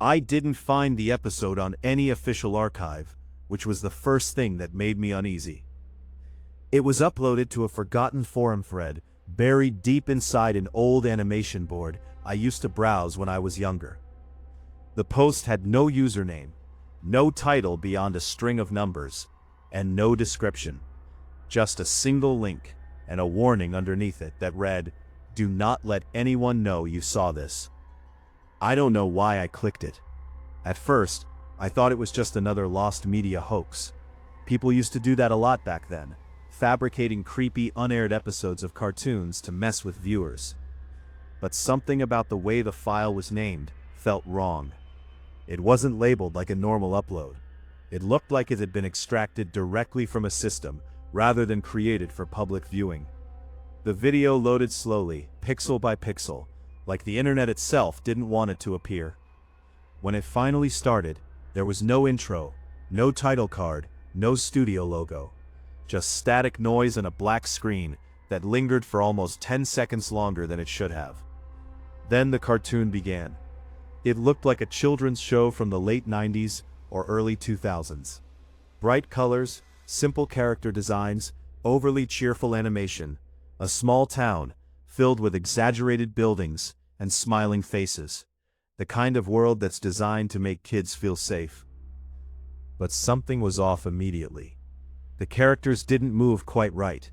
I didn't find the episode on any official archive, which was the first thing that made me uneasy. It was uploaded to a forgotten forum thread, buried deep inside an old animation board I used to browse when I was younger. The post had no username, no title beyond a string of numbers, and no description. Just a single link, and a warning underneath it that read, "Do not let anyone know you saw this." I don't know why I clicked it. At first, I thought it was just another lost media hoax. People used to do that a lot back then, fabricating creepy, unaired episodes of cartoons to mess with viewers. But something about the way the file was named felt wrong. It wasn't labeled like a normal upload. It looked like it had been extracted directly from a system, rather than created for public viewing. The video loaded slowly, pixel by pixel, like the internet itself didn't want it to appear. When it finally started, there was no intro, no title card, no studio logo. Just static noise and a black screen that lingered for almost 10 seconds longer than it should have. Then the cartoon began. It looked like a children's show from the late 90s or early 2000s. Bright colors, simple character designs, overly cheerful animation, a small town filled with exaggerated buildings and smiling faces. The kind of world that's designed to make kids feel safe. But something was off immediately. The characters didn't move quite right.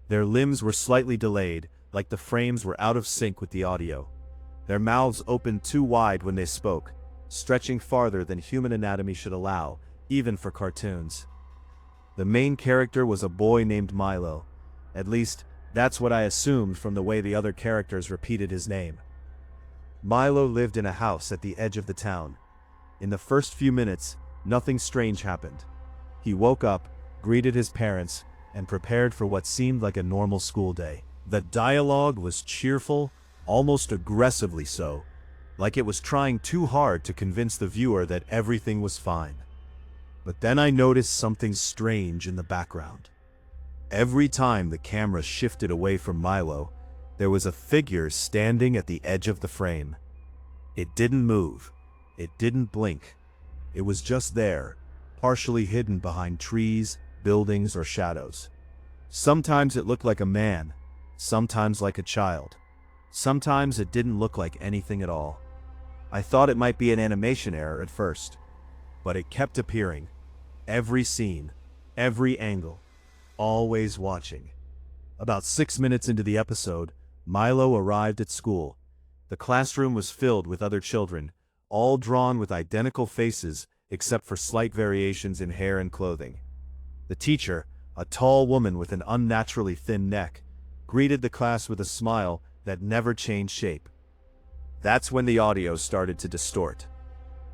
Their limbs were slightly delayed, like the frames were out of sync with the audio. Their mouths opened too wide when they spoke, stretching farther than human anatomy should allow, even for cartoons. The main character was a boy named Milo. At least, that's what I assumed from the way the other characters repeated his name. Milo lived in a house at the edge of the town. In the first few minutes, nothing strange happened. He woke up, greeted his parents, and prepared for what seemed like a normal school day. The dialogue was cheerful, almost aggressively so, like it was trying too hard to convince the viewer that everything was fine. But then I noticed something strange in the background. Every time the camera shifted away from Milo, there was a figure standing at the edge of the frame. It didn't move. It didn't blink. It was just there, partially hidden behind trees, buildings, or shadows. Sometimes it looked like a man, sometimes like a child. Sometimes it didn't look like anything at all. I thought it might be an animation error at first, but it kept appearing. Every scene, every angle, always watching. About 6 minutes into the episode, Milo arrived at school. The classroom was filled with other children, all drawn with identical faces except for slight variations in hair and clothing. The teacher, a tall woman with an unnaturally thin neck, greeted the class with a smile that never changed shape. That's when the audio started to distort.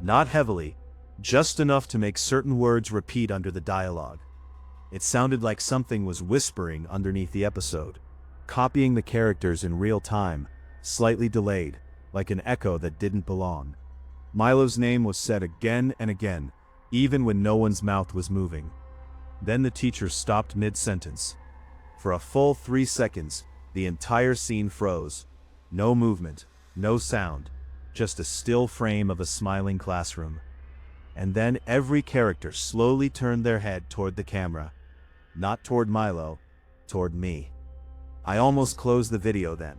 Not heavily, just enough to make certain words repeat under the dialogue. It sounded like something was whispering underneath the episode, copying the characters in real time, slightly delayed, like an echo that didn't belong. Milo's name was said again and again, even when no one's mouth was moving. Then the teacher stopped mid-sentence. For a full 3 seconds, the entire scene froze. No movement, no sound, just a still frame of a smiling classroom. And then every character slowly turned their head toward the camera. Not toward Milo, toward me. I almost closed the video then.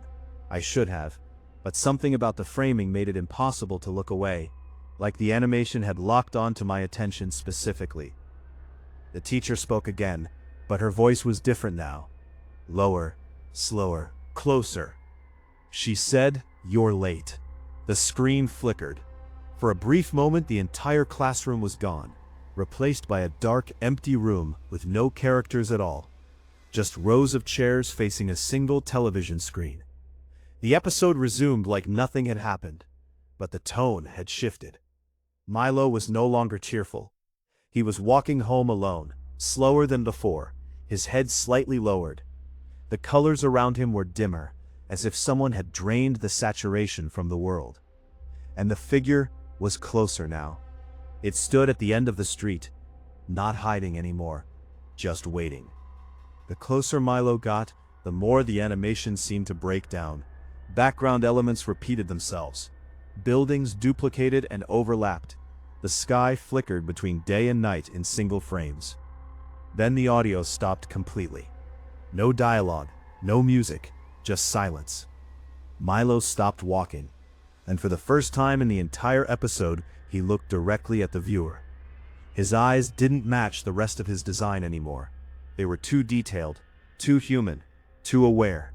I should have, but something about the framing made it impossible to look away, like the animation had locked onto my attention specifically. The teacher spoke again, but her voice was different now. Lower, slower, closer. She said, "You're late." The screen flickered. For a brief moment, the entire classroom was gone, replaced by a dark, empty room with no characters at all. Just rows of chairs facing a single television screen. The episode resumed like nothing had happened, but the tone had shifted. Milo was no longer cheerful. He was walking home alone, slower than before, his head slightly lowered. The colors around him were dimmer, as if someone had drained the saturation from the world. And the figure was closer now. It stood at the end of the street, not hiding anymore, just waiting. The closer Milo got, the more the animation seemed to break down. Background elements repeated themselves. Buildings duplicated and overlapped. The sky flickered between day and night in single frames. Then the audio stopped completely. No dialogue, no music, just silence. Milo stopped walking, and for the first time in the entire episode, he looked directly at the viewer. His eyes didn't match the rest of his design anymore. They were too detailed, too human, too aware.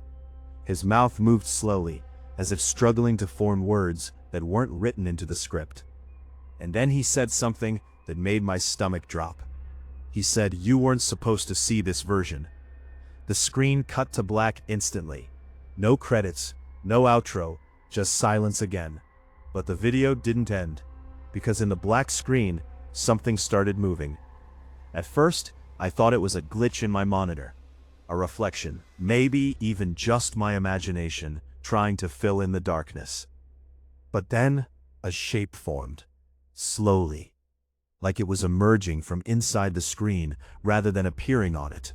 His mouth moved slowly, as if struggling to form words that weren't written into the script. And then he said something that made my stomach drop. He said, "You weren't supposed to see this version." The screen cut to black instantly. No credits, no outro, just silence again. But the video didn't end, because in the black screen, something started moving. At first, I thought it was a glitch in my monitor. A reflection, maybe even just my imagination, trying to fill in the darkness. But then, a shape formed. Slowly. Like it was emerging from inside the screen rather than appearing on it.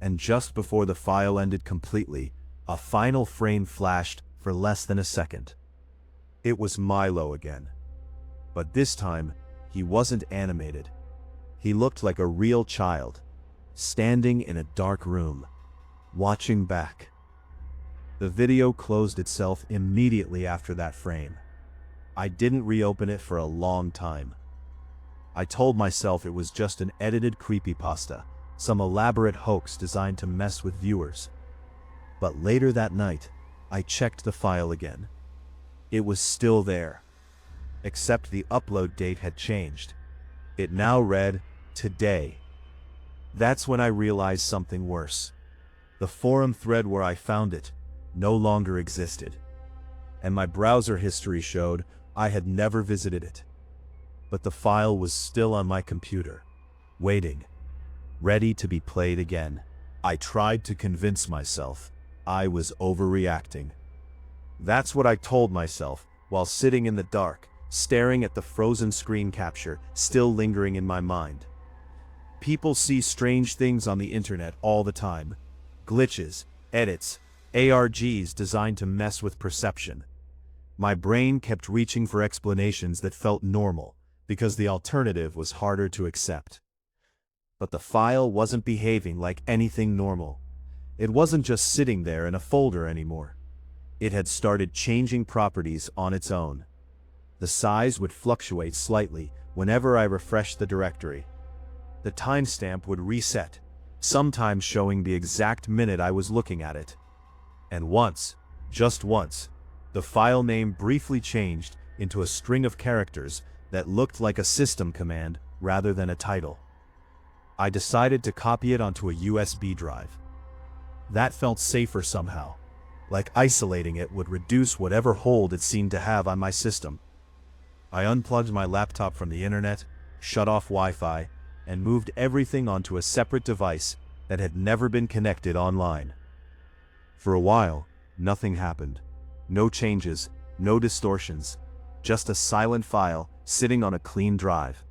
And just before the file ended completely, a final frame flashed for less than a second. It was Milo again. But this time, he wasn't animated. He looked like a real child, standing in a dark room, watching back. The video closed itself immediately after that frame. I didn't reopen it for a long time. I told myself it was just an edited creepypasta, some elaborate hoax designed to mess with viewers. But later that night, I checked the file again. It was still there, except the upload date had changed. It now read, "Today." That's when I realized something worse. The forum thread where I found it no longer existed, and my browser history showed I had never visited it. But the file was still on my computer, waiting, ready to be played again. I tried to convince myself I was overreacting. That's what I told myself while sitting in the dark, staring at the frozen screen capture still lingering in my mind. People see strange things on the internet all the time. Glitches, edits, ARGs designed to mess with perception. My brain kept reaching for explanations that felt normal, because the alternative was harder to accept. But the file wasn't behaving like anything normal. It wasn't just sitting there in a folder anymore. It had started changing properties on its own. The size would fluctuate slightly whenever I refreshed the directory. The timestamp would reset, sometimes showing the exact minute I was looking at it. And once, just once, the file name briefly changed into a string of characters that looked like a system command rather than a title. I decided to copy it onto a USB drive. That felt safer somehow, like isolating it would reduce whatever hold it seemed to have on my system. I unplugged my laptop from the internet, shut off Wi-Fi, and moved everything onto a separate device that had never been connected online. For a while, nothing happened. No changes, no distortions, just a silent file sitting on a clean drive.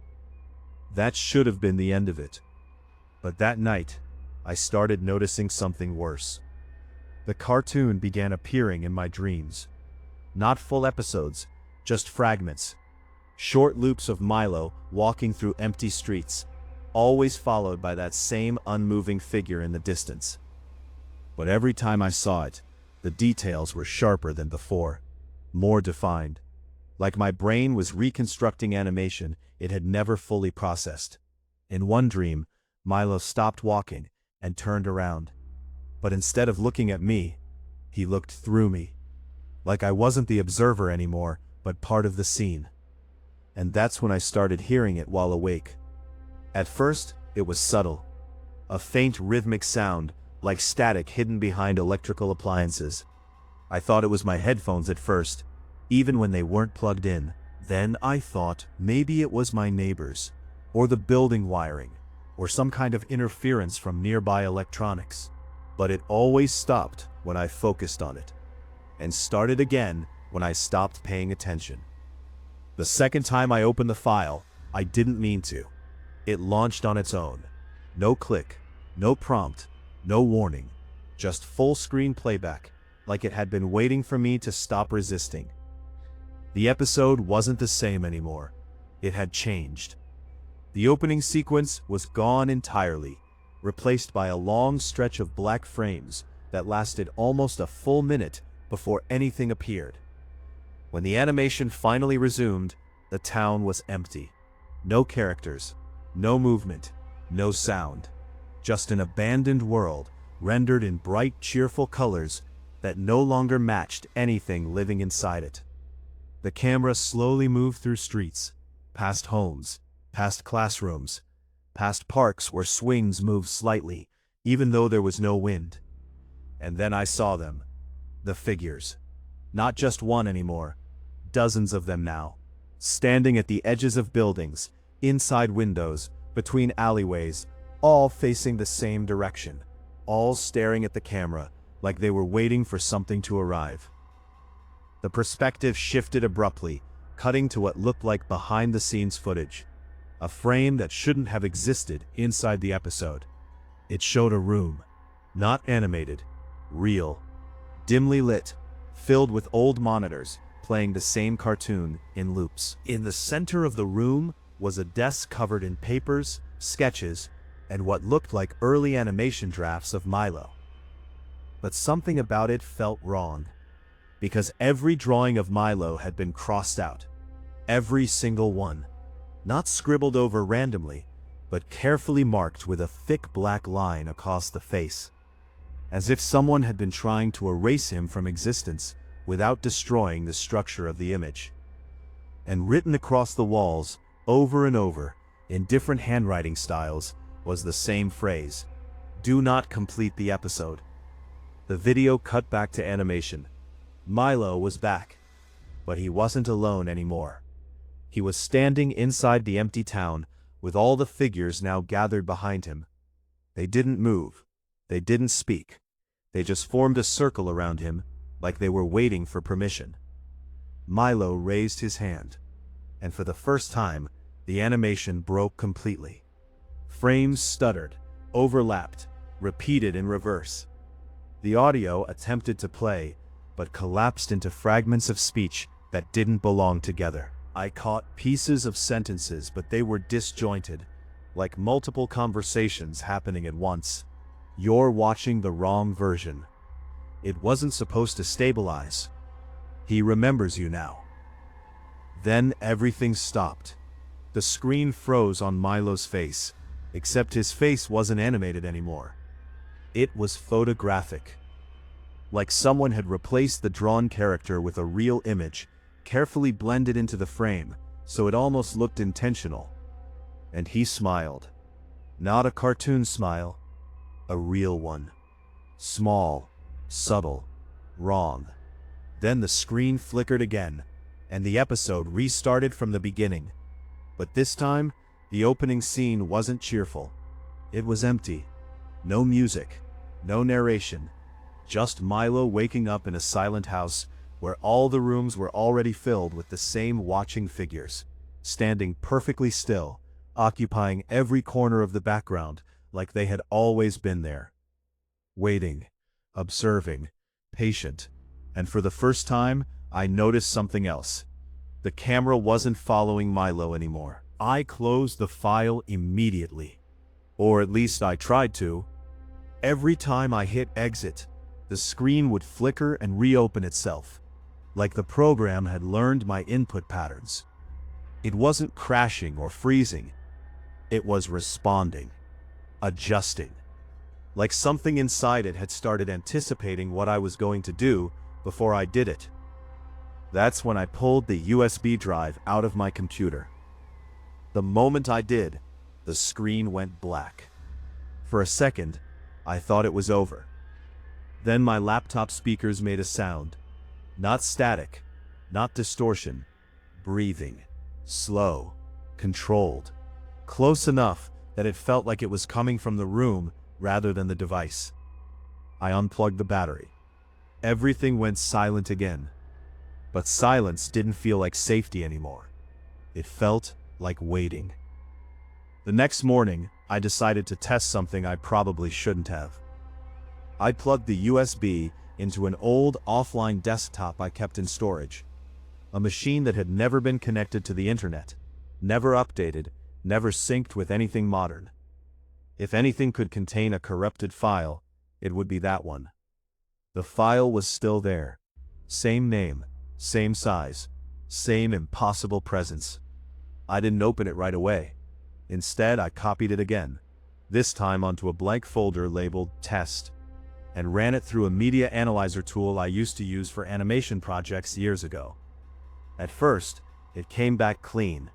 That should have been the end of it. But that night, I started noticing something worse. The cartoon began appearing in my dreams. Not full episodes, just fragments. Short loops of Milo walking through empty streets, always followed by that same unmoving figure in the distance. But every time I saw it, the details were sharper than before, more defined. Like my brain was reconstructing animation it had never fully processed. In one dream, Milo stopped walking and turned around. But instead of looking at me, he looked through me. Like I wasn't the observer anymore, but part of the scene. And that's when I started hearing it while awake. At first, it was subtle. A faint rhythmic sound, like static hidden behind electrical appliances. I thought it was my headphones at first, even when they weren't plugged in. Then I thought maybe it was my neighbors, or the building wiring, or some kind of interference from nearby electronics. But it always stopped when I focused on it, and started again when I stopped paying attention. The second time I opened the file, I didn't mean to. It launched on its own. No click, no prompt, no warning, just full screen playback, like it had been waiting for me to stop resisting. The episode wasn't the same anymore. It had changed. The opening sequence was gone entirely, replaced by a long stretch of black frames that lasted almost a full minute before anything appeared. When the animation finally resumed, the town was empty. No characters, no movement, no sound. Just an abandoned world rendered in bright, cheerful colors that no longer matched anything living inside it. The camera slowly moved through streets, past homes, past classrooms, past parks where swings moved slightly, even though there was no wind. And then I saw them. The figures. Not just one anymore. Dozens of them now. Standing at the edges of buildings, inside windows, between alleyways, all facing the same direction. All staring at the camera, like they were waiting for something to arrive. The perspective shifted abruptly, cutting to what looked like behind-the-scenes footage. A frame that shouldn't have existed inside the episode. It showed a room. Not animated. Real. Dimly lit, filled with old monitors, playing the same cartoon in loops. In the center of the room was a desk covered in papers, sketches, and what looked like early animation drafts of Milo. But something about it felt wrong, because every drawing of Milo had been crossed out. Every single one. Not scribbled over randomly, but carefully marked with a thick black line across the face. As if someone had been trying to erase him from existence without destroying the structure of the image. And written across the walls, over and over, in different handwriting styles, was the same phrase: "Do not complete the episode." The video cut back to animation. Milo was back, but he wasn't alone anymore. He was standing inside the empty town, with all the figures now gathered behind him. They didn't move. They didn't speak. They just formed a circle around him, like they were waiting for permission. Milo raised his hand, and for the first time, the animation broke completely. Frames stuttered, overlapped, repeated in reverse. The audio attempted to play, but collapsed into fragments of speech that didn't belong together. I caught pieces of sentences, but they were disjointed, like multiple conversations happening at once. "You're watching the wrong version. It wasn't supposed to stabilize. He remembers you now." Then everything stopped. The screen froze on Milo's face, except his face wasn't animated anymore. It was photographic. Like someone had replaced the drawn character with a real image, carefully blended into the frame, so it almost looked intentional. And he smiled. Not a cartoon smile. A real one. Small, subtle, wrong. Then the screen flickered again, and the episode restarted from the beginning. But this time, the opening scene wasn't cheerful. It was empty. No music, no narration. Just Milo waking up in a silent house where all the rooms were already filled with the same watching figures, standing perfectly still, occupying every corner of the background, like they had always been there. Waiting, observing, patient, and for the first time, I noticed something else. The camera wasn't following Milo anymore. I closed the file immediately. Or at least I tried to. Every time I hit exit, the screen would flicker and reopen itself, like the program had learned my input patterns. It wasn't crashing or freezing. It was responding. Adjusting. Like something inside it had started anticipating what I was going to do before I did it. That's when I pulled the USB drive out of my computer. The moment I did, the screen went black. For a second, I thought it was over. Then my laptop speakers made a sound. Not static, not distortion. Breathing. Slow. Controlled. Close enough that it felt like it was coming from the room rather than the device. I unplugged the battery. Everything went silent again. But silence didn't feel like safety anymore. It felt like waiting. The next morning, I decided to test something I probably shouldn't have. I plugged the USB into an old offline desktop I kept in storage. A machine that had never been connected to the internet, never updated, never synced with anything modern. If anything could contain a corrupted file, it would be that one. The file was still there. Same name, same size, same impossible presence. I didn't open it right away. Instead, I copied it again, this time onto a blank folder labeled Test, and ran it through a media analyzer tool I used to use for animation projects years ago. At first, it came back clean.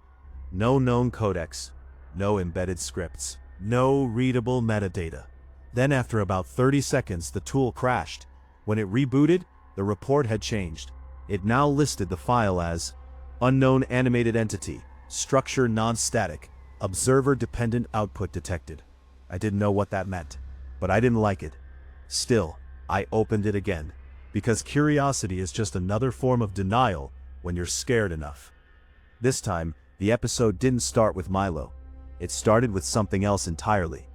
No known codecs, no embedded scripts, no readable metadata. Then after about 30 seconds, the tool crashed. When it rebooted, the report had changed. It now listed the file as unknown animated entity, structure non-static, observer-dependent output detected. I didn't know what that meant, but I didn't like it. Still, I opened it again, because curiosity is just another form of denial when you're scared enough. This time, the episode didn't start with Milo. It started with something else entirely.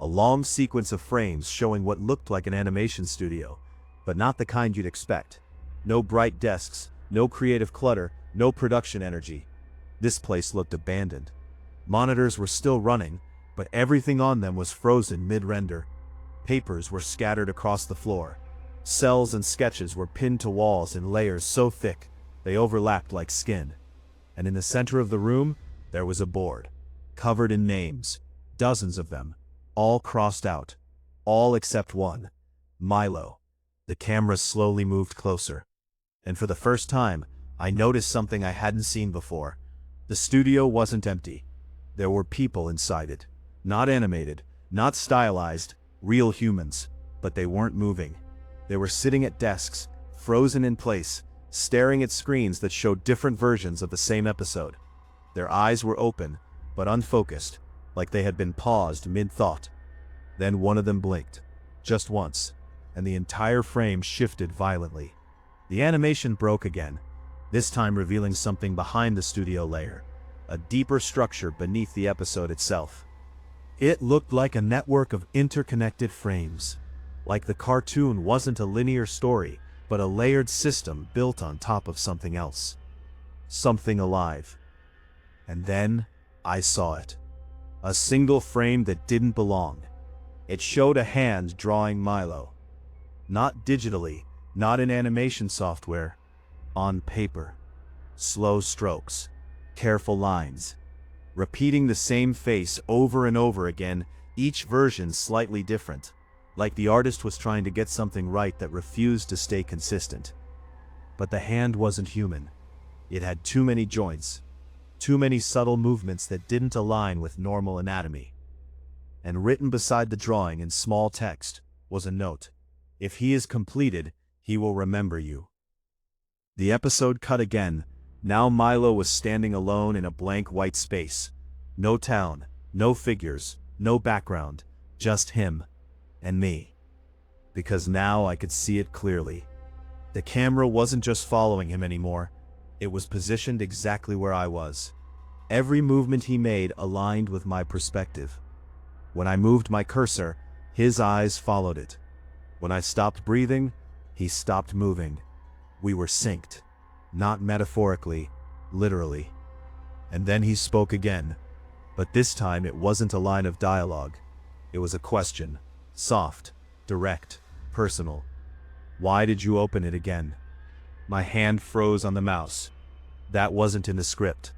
A long sequence of frames showing what looked like an animation studio, but not the kind you'd expect. No bright desks, no creative clutter, no production energy. This place looked abandoned. Monitors were still running, but everything on them was frozen mid-render. Papers were scattered across the floor. Cells and sketches were pinned to walls in layers so thick they overlapped like skin. And in the center of the room, there was a board, covered in names, dozens of them, all crossed out, all except one, Milo. The camera slowly moved closer, and for the first time, I noticed something I hadn't seen before. The studio wasn't empty. There were people inside it, not animated, not stylized, real humans, but they weren't moving. They were sitting at desks, frozen in place, staring at screens that showed different versions of the same episode. Their eyes were open, but unfocused, like they had been paused mid-thought. Then one of them blinked, just once, and the entire frame shifted violently. The animation broke again, this time revealing something behind the studio layer, a deeper structure beneath the episode itself. It looked like a network of interconnected frames, like the cartoon wasn't a linear story, but a layered system built on top of something else. Something alive. And then, I saw it. A single frame that didn't belong. It showed a hand drawing Milo. Not digitally, not in animation software. On paper. Slow strokes. Careful lines. Repeating the same face over and over again, each version slightly different. Like the artist was trying to get something right that refused to stay consistent. But the hand wasn't human. It had too many joints, too many subtle movements that didn't align with normal anatomy. And written beside the drawing in small text was a note. If he is completed, he will remember you. The episode cut again. Now Milo was standing alone in a blank white space. No town, no figures, no background, just him. And me. Because now I could see it clearly. The camera wasn't just following him anymore. It was positioned exactly where I was. Every movement he made aligned with my perspective. When I moved my cursor, his eyes followed it. When I stopped breathing, he stopped moving. We were synced. Not metaphorically, literally. And then he spoke again. But this time it wasn't a line of dialogue. It was a question. Soft, direct, personal. Why did you open it again? My hand froze on the mouse. That wasn't in the script.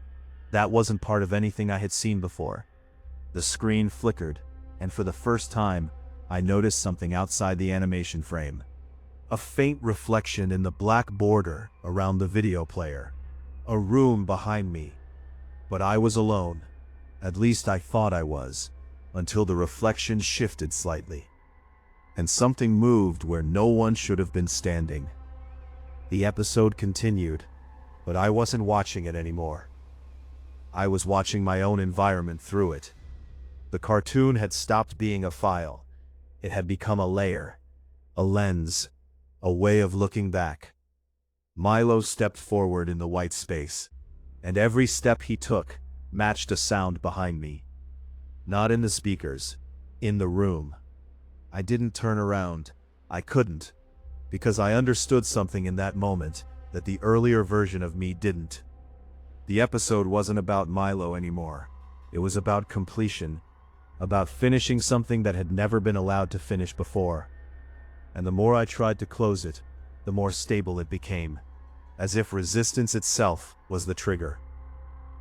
That wasn't part of anything I had seen before. The screen flickered, and for the first time, I noticed something outside the animation frame. A faint reflection in the black border around the video player. A room behind me. But I was alone. At least I thought I was, until the reflection shifted slightly. And something moved where no one should have been standing. The episode continued, but I wasn't watching it anymore. I was watching my own environment through it. The cartoon had stopped being a file. It had become a layer, a lens, a way of looking back. Milo stepped forward in the white space, and every step he took matched a sound behind me. Not in the speakers, in the room. I didn't turn around. I couldn't, because I understood something in that moment. that the earlier version of me didn't. The episode wasn't about Milo anymore. It was about completion, about finishing something that had never been allowed to finish before. And the more I tried to close it, the more stable it became, as if resistance itself was the trigger.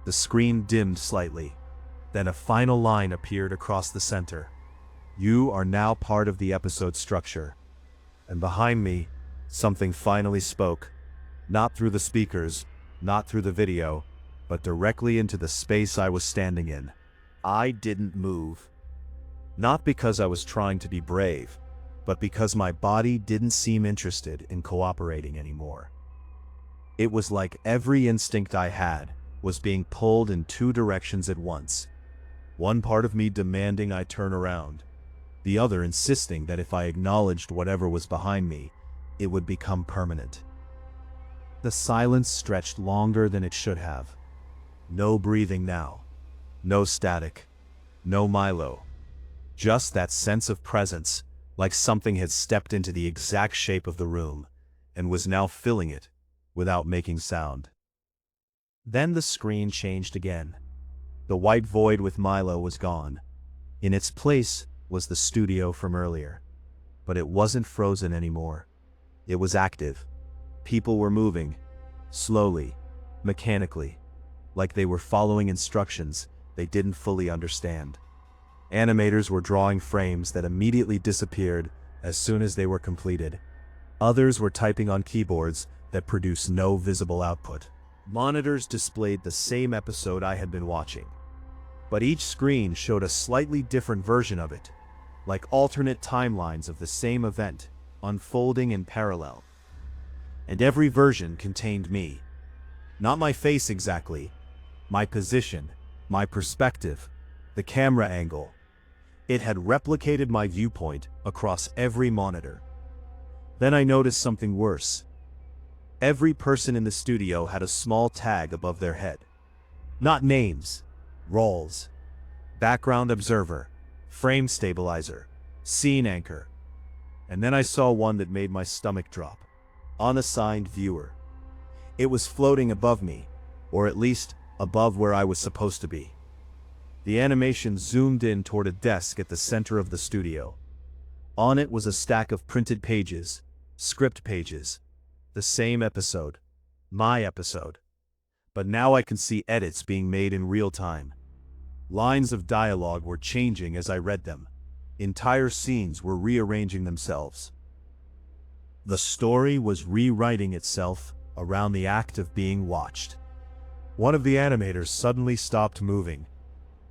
The screen dimmed slightly. Then a final line appeared across the center. You are now part of the episode structure. And behind me, something finally spoke. Not through the speakers, not through the video, but directly into the space I was standing in. I didn't move. Not because I was trying to be brave, but because my body didn't seem interested in cooperating anymore. It was like every instinct I had was being pulled in two directions at once. One part of me demanding I turn around, the other insisting that if I acknowledged whatever was behind me, it would become permanent. The silence stretched longer than it should have. No breathing now. No static. No Milo. Just that sense of presence, like something had stepped into the exact shape of the room, and was now filling it, without making sound. Then the screen changed again. The white void with Milo was gone. In its place was the studio from earlier. But it wasn't frozen anymore. It was active. People were moving. Slowly. Mechanically. Like they were following instructions they didn't fully understand. Animators were drawing frames that immediately disappeared as soon as they were completed. Others were typing on keyboards that produced no visible output. Monitors displayed the same episode I had been watching, but each screen showed a slightly different version of it, like alternate timelines of the same event, unfolding in parallel. And every version contained me. Not my face exactly, my position, my perspective, the camera angle. It had replicated my viewpoint across every monitor. Then I noticed something worse. Every person in the studio had a small tag above their head. Not names, roles. Background observer, frame stabilizer, scene anchor. And then I saw one that made my stomach drop. Unassigned viewer. It was floating above me, or at least above where I was supposed to be. The animation zoomed in toward a desk at the center of the studio. On it was a stack of printed pages, script pages. The same episode. My episode. But now I can see edits being made in real time. Lines of dialogue were changing as I read them. Entire scenes were rearranging themselves. The story was rewriting itself around the act of being watched. One of the animators suddenly stopped moving.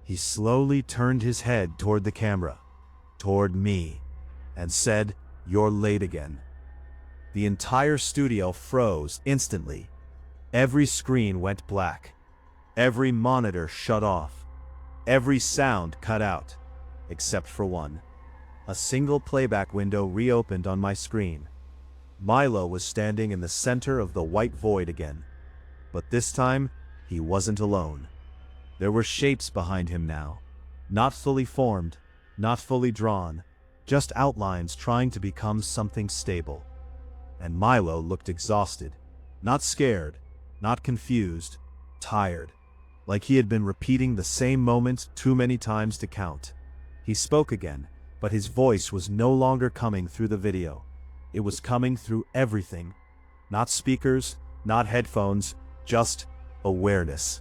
He slowly turned his head toward the camera, toward me, and said, "You're late again." The entire studio froze instantly. Every screen went black. Every monitor shut off. Every sound cut out, except for one. A single playback window reopened on my screen. Milo was standing in the center of the white void again. But this time, he wasn't alone. There were shapes behind him now. Not fully formed, not fully drawn, just outlines trying to become something stable. And Milo looked exhausted. Not scared, not confused, tired. Like he had been repeating the same moment too many times to count. He spoke again, but his voice was no longer coming through the video. It was coming through everything. Not speakers, not headphones, just awareness.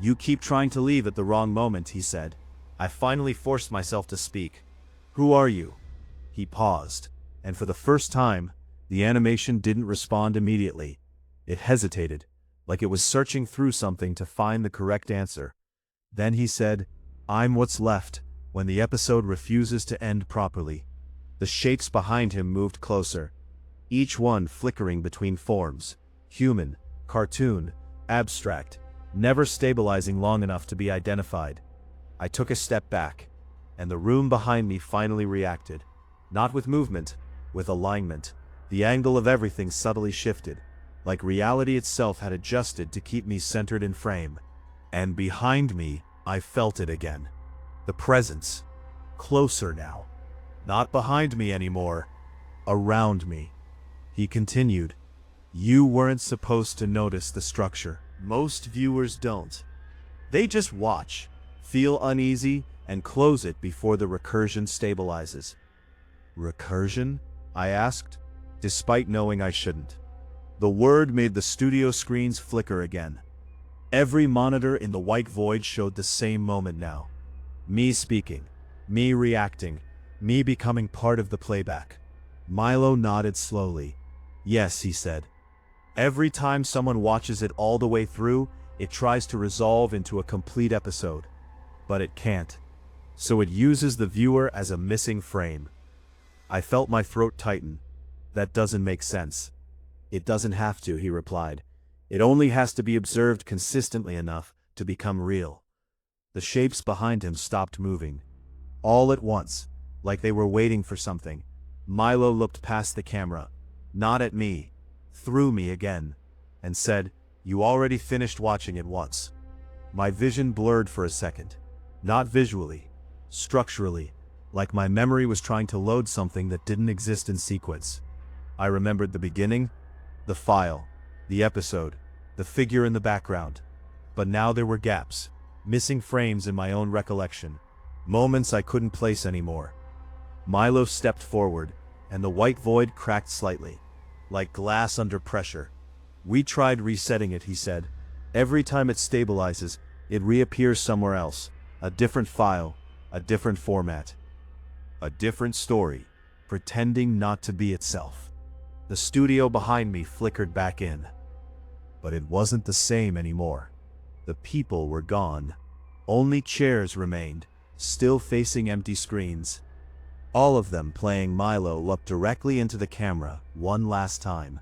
"You keep trying to leave at the wrong moment," he said. I finally forced myself to speak. "Who are you?" He paused, and for the first time, the animation didn't respond immediately. It hesitated, like it was searching through something to find the correct answer. Then he said, "I'm what's left when the episode refuses to end properly." The shapes behind him moved closer, each one flickering between forms, human, cartoon, abstract, never stabilizing long enough to be identified. I took a step back, and the room behind me finally reacted. Not with movement, with alignment. The angle of everything subtly shifted, like reality itself had adjusted to keep me centered in frame. And behind me, I felt it again. The presence. Closer now. Not behind me anymore. Around me. He continued, You weren't supposed to notice the structure. Most viewers don't. They just watch, feel uneasy, and close it before the recursion stabilizes. Recursion? I asked, despite knowing I shouldn't. The word made the studio screens flicker again. Every monitor in the white void showed the same moment now. Me speaking, me reacting, me becoming part of the playback. Milo nodded slowly. Yes, he said. Every time someone watches it all the way through, it tries to resolve into a complete episode. But it can't. So it uses the viewer as a missing frame. I felt my throat tighten. That doesn't make sense. It doesn't have to, he replied. It only has to be observed consistently enough to become real. The shapes behind him stopped moving. All at once, like they were waiting for something. Milo looked past the camera, not at me, through me again, and said, "You already finished watching it once." My vision blurred for a second. Not visually, structurally, like my memory was trying to load something that didn't exist in sequence. I remembered the beginning, the file, the episode, the figure in the background. But now there were gaps, missing frames in my own recollection, moments I couldn't place anymore. Milo stepped forward, and the white void cracked slightly, like glass under pressure. We tried resetting it, he said. Every time it stabilizes, it reappears somewhere else, a different file, a different format, a different story, pretending not to be itself. The studio behind me flickered back in. But it wasn't the same anymore. The people were gone. Only chairs remained, still facing empty screens. All of them playing Milo looked directly into the camera one last time.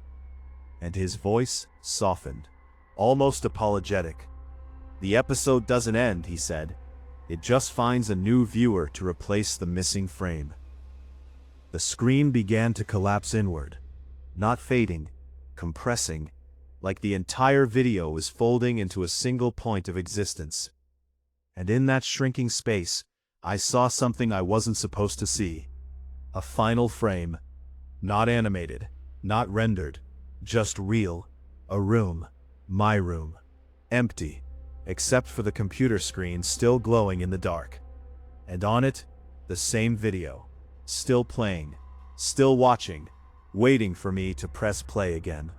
And his voice softened, almost apologetic. "The episode doesn't end," he said. "It just finds a new viewer to replace the missing frame." The screen began to collapse inward, not fading, compressing, like the entire video was folding into a single point of existence. And in that shrinking space, I saw something I wasn't supposed to see. A final frame. Not animated, not rendered, just real. A room. My room. Empty, except for the computer screen still glowing in the dark. And on it, the same video. Still playing, still watching, waiting for me to press play again.